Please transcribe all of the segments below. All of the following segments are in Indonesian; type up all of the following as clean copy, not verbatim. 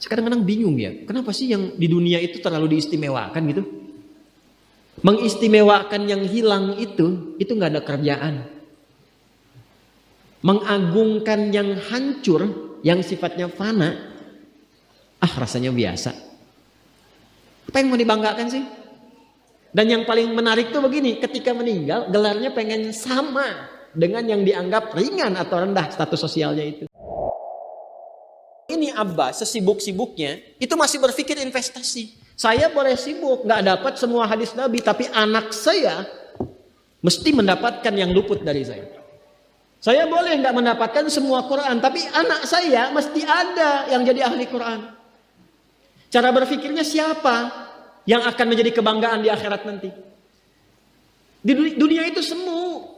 Kadang-kadang bingung ya, kenapa sih yang di dunia itu terlalu diistimewakan gitu? Mengistimewakan yang hilang itu nggak ada kerjaan. Mengagungkan yang hancur, yang sifatnya fana, rasanya biasa. Apa yang mau dibanggakan sih? Dan yang paling menarik tuh begini, ketika meninggal gelarnya pengen sama dengan yang dianggap ringan atau rendah status sosialnya itu. Ini Abbas sesibuk-sibuknya itu masih berpikir investasi. Saya boleh sibuk nggak dapat semua hadis Nabi, tapi anak saya mesti mendapatkan yang luput dari saya. Saya boleh nggak mendapatkan semua Quran, tapi anak saya mesti ada yang jadi ahli Quran. Cara berpikirnya siapa yang akan menjadi kebanggaan di akhirat nanti? Di dunia itu semu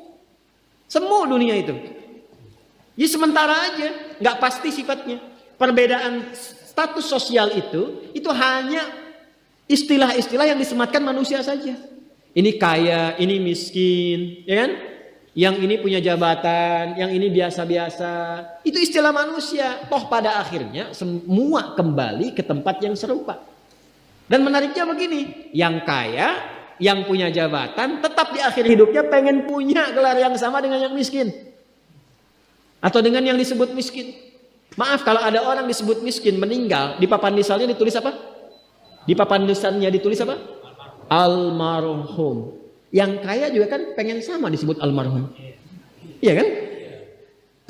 dunia itu. Jadi sementara aja, nggak pasti sifatnya. Perbedaan status sosial itu hanya istilah-istilah yang disematkan manusia saja. Ini kaya, ini miskin, ya kan? Yang ini punya jabatan, yang ini biasa-biasa. Itu istilah manusia. Toh pada akhirnya semua kembali ke tempat yang serupa. Dan menariknya begini, yang kaya, yang punya jabatan, tetap di akhir hidupnya pengen punya gelar yang sama dengan yang miskin. Atau dengan yang disebut miskin. Maaf, kalau ada orang disebut miskin meninggal, di papan nisannya ditulis apa? Di papan nisannya ditulis apa? Almarhum. Yang kaya juga kan pengen sama disebut almarhum. Iya kan?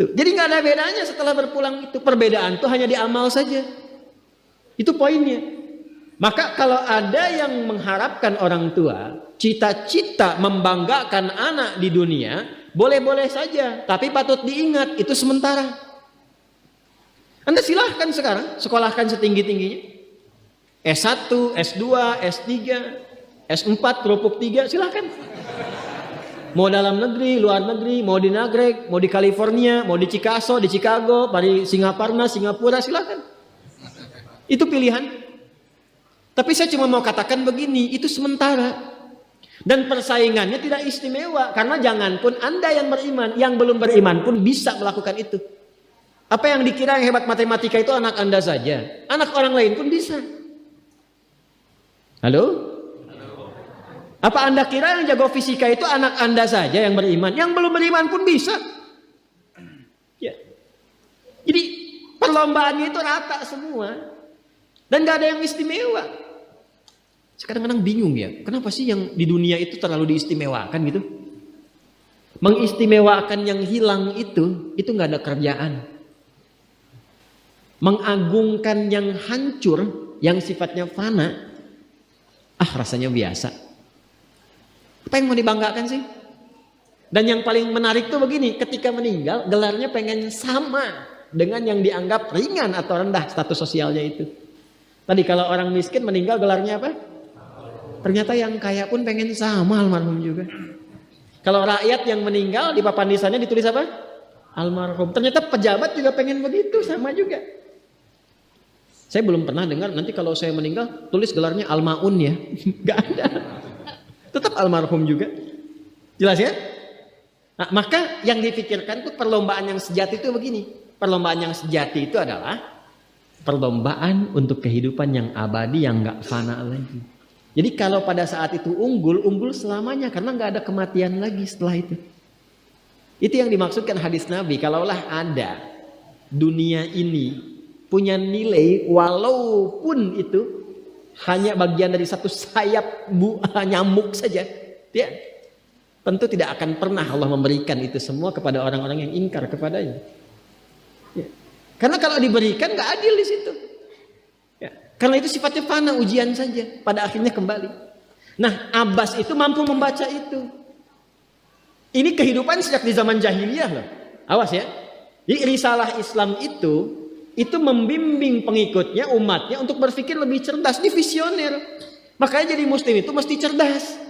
Tuh. Jadi nggak ada bedanya setelah berpulang itu. Perbedaan itu hanya di amal saja. Itu poinnya. Maka kalau ada yang mengharapkan orang tua, cita-cita membanggakan anak di dunia, boleh-boleh saja. Tapi patut diingat, itu sementara. Anda silahkan sekarang, sekolahkan setinggi-tingginya. S1, S2, S3, S4, kerupuk 3, silahkan. Mau dalam negeri, luar negeri, mau di Nagreg, mau di California, mau di Chicago, di Chicago, di Singapura, silahkan. Itu pilihan. Tapi saya cuma mau katakan begini, itu sementara. Dan persaingannya tidak istimewa. Karena jangan pun Anda yang beriman, yang belum beriman pun bisa melakukan itu. Apa yang dikira yang hebat matematika itu anak Anda saja. Anak orang lain pun bisa. Halo? Apa Anda kira yang jago fisika itu anak Anda saja yang beriman? Yang belum beriman pun bisa. Ya. Jadi perlombaannya itu rata semua. Dan gak ada yang istimewa. Kadang-kadang bingung ya. Kenapa sih yang di dunia itu terlalu diistimewakan gitu? Mengistimewakan yang hilang itu gak ada kerjaan. Mengagungkan yang hancur, yang sifatnya fana, rasanya biasa. Apa yang mau dibanggakan sih? Dan yang paling menarik tuh begini, ketika meninggal gelarnya pengen sama dengan yang dianggap ringan atau rendah status sosialnya itu. Tadi kalau orang miskin meninggal gelarnya apa? Ternyata yang kaya pun pengen sama almarhum juga. Kalau rakyat yang meninggal di papan nisannya ditulis apa? Almarhum. Ternyata pejabat juga pengen begitu, sama juga. Saya belum pernah dengar nanti kalau saya meninggal tulis gelarnya Almaun ya. Gak ada. Tetap almarhum juga. Jelas ya? Nah, maka yang dipikirkan tuh perlombaan yang sejati itu begini. Perlombaan yang sejati itu adalah perlombaan untuk kehidupan yang abadi, yang gak fana lagi. Jadi kalau pada saat itu unggul selamanya karena gak ada kematian lagi setelah itu. Itu yang dimaksudkan hadis Nabi. Kalaulah ada dunia ini punya nilai walaupun itu hanya bagian dari satu sayap nyamuk saja, ya, tentu tidak akan pernah Allah memberikan itu semua kepada orang-orang yang ingkar kepadanya. Ya. Karena kalau diberikan nggak adil di situ. Ya. Karena itu sifatnya fana, ujian saja, pada akhirnya kembali. Nah, Abbas itu mampu membaca itu. Ini kehidupan sejak di zaman jahiliyah loh. Awas ya. Jadi risalah Islam itu membimbing pengikutnya, umatnya untuk berpikir lebih cerdas, visioner. Makanya jadi muslim itu mesti cerdas.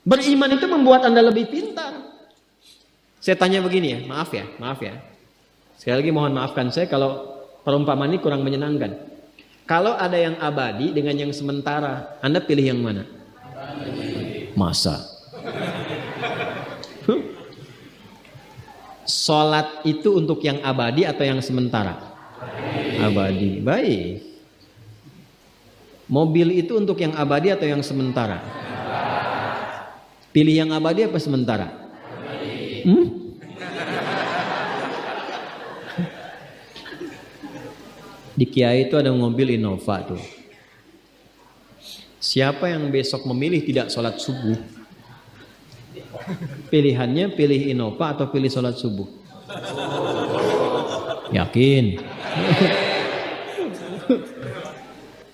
Beriman itu membuat Anda lebih pintar. Saya tanya begini ya, maaf ya. Sekali lagi mohon maafkan saya kalau perumpamaan ini kurang menyenangkan. Kalau ada yang abadi dengan yang sementara, Anda pilih yang mana? Masa? Sholat itu untuk yang abadi atau yang sementara? Abadi. Baik. Mobil itu untuk yang abadi atau yang sementara? Pilih yang abadi apa sementara? Di Kiai itu ada mobil Innova tuh. Siapa yang besok memilih tidak sholat subuh, pilihannya pilih Innova atau pilih sholat subuh? Yakin?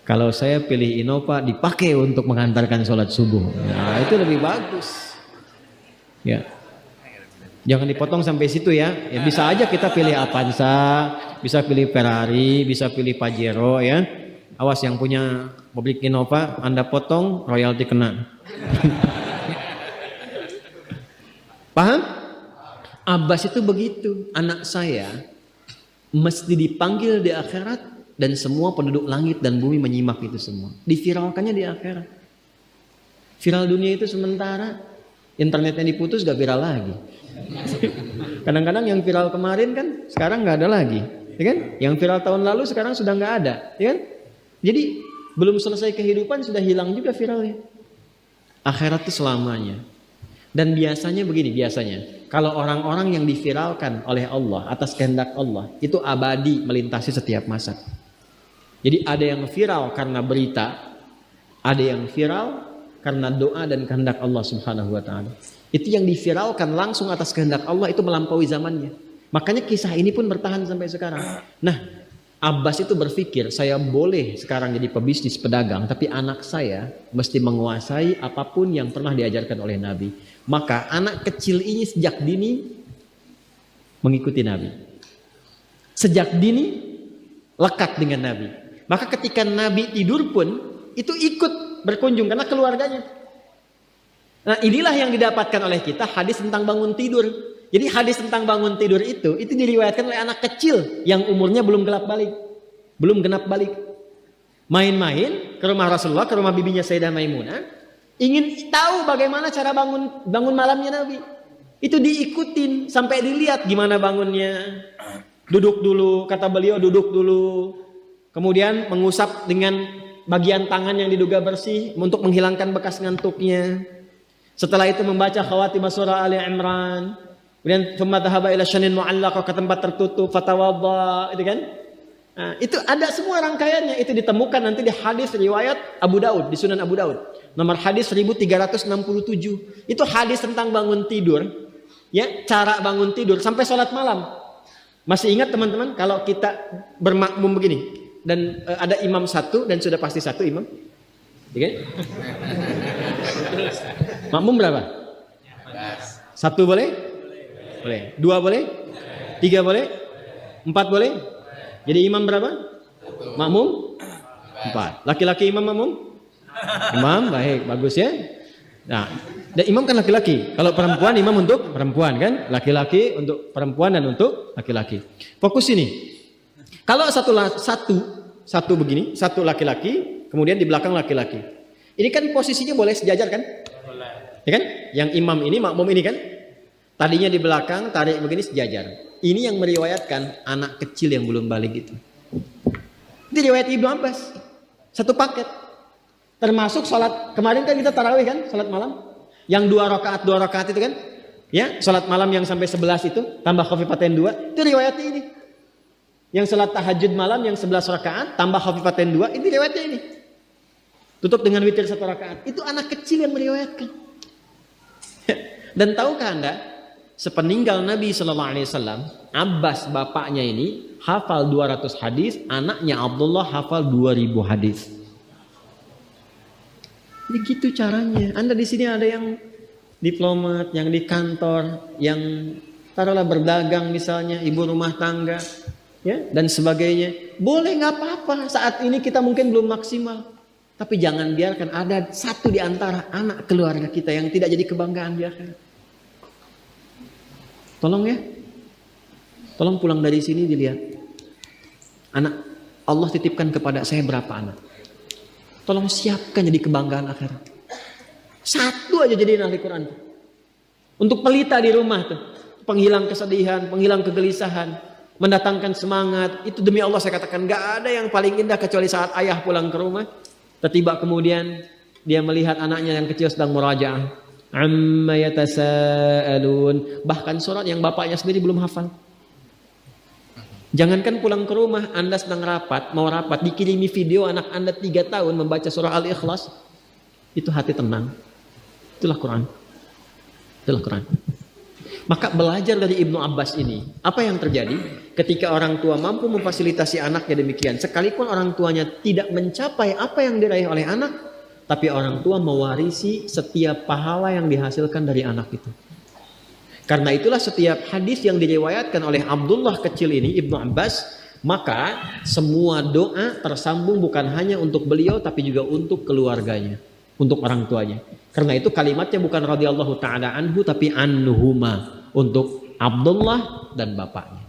Kalau saya pilih Innova dipakai untuk mengantarkan sholat subuh, nah itu lebih bagus. Ya, jangan dipotong sampai situ ya. Ya bisa aja kita pilih Avanza, bisa pilih Ferrari, bisa pilih Pajero ya. Awas yang punya mobil Innova, Anda potong royalti kena. Paham? Abbas itu begitu. Anak saya mesti dipanggil di akhirat dan semua penduduk langit dan bumi menyimak itu semua. Diviralkannya di akhirat. Viral dunia itu sementara. Internetnya diputus gak viral lagi. Kadang-kadang yang viral kemarin kan sekarang gak ada lagi, ya kan? Yang viral tahun lalu sekarang sudah gak ada, ya kan? Jadi belum selesai kehidupan sudah hilang juga viralnya. Akhirat itu selamanya. Dan biasanya begini, kalau orang-orang yang diviralkan oleh Allah atas kehendak Allah itu abadi melintasi setiap masa. Jadi ada yang viral karena berita, ada yang viral karena doa dan kehendak Allah Subhanahu wa taala. Itu yang diviralkan langsung atas kehendak Allah itu melampaui zamannya. Makanya kisah ini pun bertahan sampai sekarang. Nah, Abbas itu berpikir, saya boleh sekarang jadi pebisnis pedagang, tapi anak saya mesti menguasai apapun yang pernah diajarkan oleh Nabi. Maka anak kecil ini sejak dini mengikuti Nabi. Sejak dini lekat dengan Nabi. Maka ketika Nabi tidur pun itu ikut berkunjung karena keluarganya. Nah, inilah yang didapatkan oleh kita hadis tentang bangun tidur. Jadi hadis tentang bangun tidur itu diriwayatkan oleh anak kecil yang umurnya belum genap balik. Main-main ke rumah Rasulullah, ke rumah bibinya Sayyidah Maimunah, ingin tahu bagaimana cara bangun malamnya Nabi. Itu diikutin sampai dilihat gimana bangunnya. Duduk dulu, kata beliau duduk dulu. Kemudian mengusap dengan bagian tangan yang diduga bersih untuk menghilangkan bekas ngantuknya. Setelah itu membaca khawatimah surah Ali Imran. Kemudian thumma dhahaba ila syanin mu'allaq, ke tempat tertutup, fatawadda, itu kan? Nah, itu ada semua rangkaiannya, itu ditemukan nanti di hadis riwayat Abu Daud, di Sunan Abu Daud. Nomor hadis 1367. Itu hadis tentang bangun tidur. Ya, cara bangun tidur sampai sholat malam. Masih ingat teman-teman kalau kita bermakmum begini? Dan ada imam satu dan sudah pasti satu imam, ya kan? Makmum berapa? Satu boleh? Boleh. Dua boleh? Tiga boleh? Empat boleh? Jadi imam berapa? Makmum? Empat. Laki-laki imam makmum? Imam, baik, bagus ya. Nah, dan imam kan laki-laki. Kalau perempuan imam untuk perempuan kan? Laki-laki untuk perempuan dan untuk laki-laki. Fokus ini. Kalau satu begini, satu laki-laki, kemudian di belakang laki-laki. Ini kan posisinya boleh sejajar kan? Boleh. Ya kan? Yang imam ini, makmum ini kan? Tadinya di belakang, tarik begini sejajar. Ini yang meriwayatkan anak kecil yang belum balik itu. Ini riwayat Ibnu Abbas. Satu paket. Termasuk sholat, kemarin kan kita tarawih kan? Sholat malam. Yang dua rakaat itu kan? Ya, sholat malam yang sampai 11 itu, tambah khafifatain 2, itu riwayatnya ini. Yang salat tahajud malam yang 11 rakaat tambah khafifatain 2, ini riwayatnya ini. Tutup dengan witir 1 rakaat. Itu anak kecil yang meriwayatkan. Dan tahukah Anda, sepeninggal Nabi SAW, Abbas bapaknya ini hafal 200 hadis, anaknya Abdullah hafal 2000 hadis. Begitu caranya. Anda di sini ada yang diplomat, yang di kantor, yang taruhlah berdagang misalnya, ibu rumah tangga. Ya, dan sebagainya. Boleh, nggak apa-apa. Saat ini kita mungkin belum maksimal, tapi jangan biarkan ada satu di antara anak keluarga kita yang tidak jadi kebanggaan di akhirat. Tolong ya, tolong pulang dari sini dilihat. Anak Allah titipkan kepada saya berapa anak? Tolong siapkan jadi kebanggaan akhirat. Satu aja jadi ahli Quran. Untuk pelita di rumah tuh, penghilang kesedihan, penghilang kegelisahan. mendatangkan semangat. Itu demi Allah saya katakan, gak ada yang paling indah kecuali saat ayah pulang ke rumah. Tiba kemudian dia melihat anaknya yang kecil sedang murajaah. Amma yatasaalun. Bahkan surat yang bapaknya sendiri belum hafal. Jangankan pulang ke rumah, Anda sedang mau rapat, dikirimi video anak Anda 3 tahun membaca surah Al-Ikhlas. Itu hati tenang. Itulah Quran. Itulah Quran. Maka belajar dari Ibnu Abbas ini, apa yang terjadi ketika orang tua mampu memfasilitasi anaknya demikian, sekalipun orang tuanya tidak mencapai apa yang diraih oleh anak, tapi orang tua mewarisi setiap pahala yang dihasilkan dari anak itu. Karena itulah setiap hadis yang diriwayatkan oleh Abdullah kecil ini, Ibnu Abbas, maka semua doa tersambung bukan hanya untuk beliau, tapi juga untuk keluarganya, untuk orang tuanya. Karena itu kalimatnya bukan radhiyallahu ta'ala anhu, tapi anhuma, untuk Abdullah dan bapaknya.